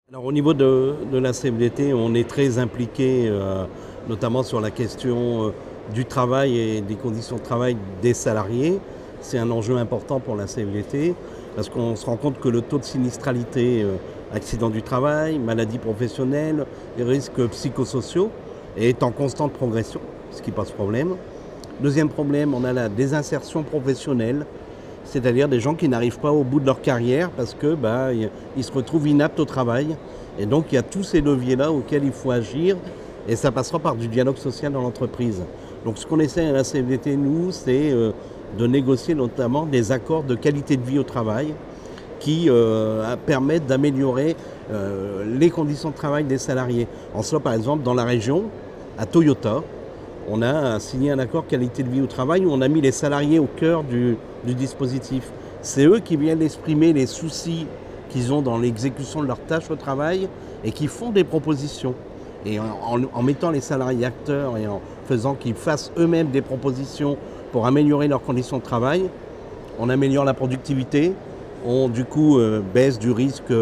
Alors, au niveau de la CFDT, on est très impliqué, notamment sur la question du travail et des conditions de travail des salariés. C'est un enjeu important pour la CFDT parce qu'on se rend compte que le taux de sinistralité, accident du travail, maladies professionnelles, les risques psychosociaux est en constante progression, ce qui pose problème. Deuxième problème, on a la désinsertion professionnelle, c'est-à-dire des gens qui n'arrivent pas au bout de leur carrière parce que ils se retrouvent inaptes au travail. Et donc il y a tous ces leviers-là auxquels il faut agir et ça passera par du dialogue social dans l'entreprise. Donc ce qu'on essaie à la CFDT, nous, c'est de négocier notamment des accords de qualité de vie au travail qui permettent d'améliorer les conditions de travail des salariés. En cela, par exemple, dans la région, à Toyota, on a signé un accord qualité de vie au travail où on a mis les salariés au cœur du dispositif. C'est eux qui viennent exprimer les soucis qu'ils ont dans l'exécution de leurs tâches au travail et qui font des propositions. Et en mettant les salariés acteurs et en faisant qu'ils fassent eux-mêmes des propositions pour améliorer leurs conditions de travail, on améliore la productivité, on du coup baisse du risque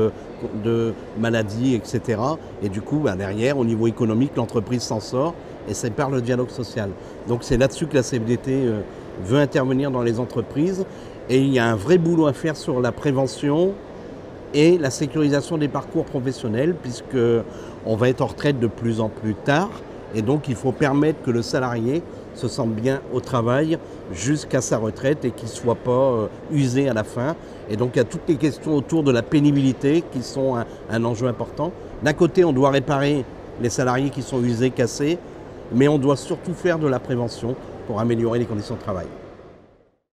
de maladies, etc. Et du coup, derrière, au niveau économique, l'entreprise s'en sort et c'est par le dialogue social. Donc c'est là-dessus que la CFDT veut intervenir dans les entreprises et il y a un vrai boulot à faire sur la prévention et la sécurisation des parcours professionnels puisqu'on va être en retraite de plus en plus tard et donc il faut permettre que le salarié se sente bien au travail jusqu'à sa retraite et qu'il ne soit pas usé à la fin. Et donc il y a toutes les questions autour de la pénibilité qui sont un enjeu important. D'un côté, on doit réparer les salariés qui sont usés, cassés, mais on doit surtout faire de la prévention pour améliorer les conditions de travail.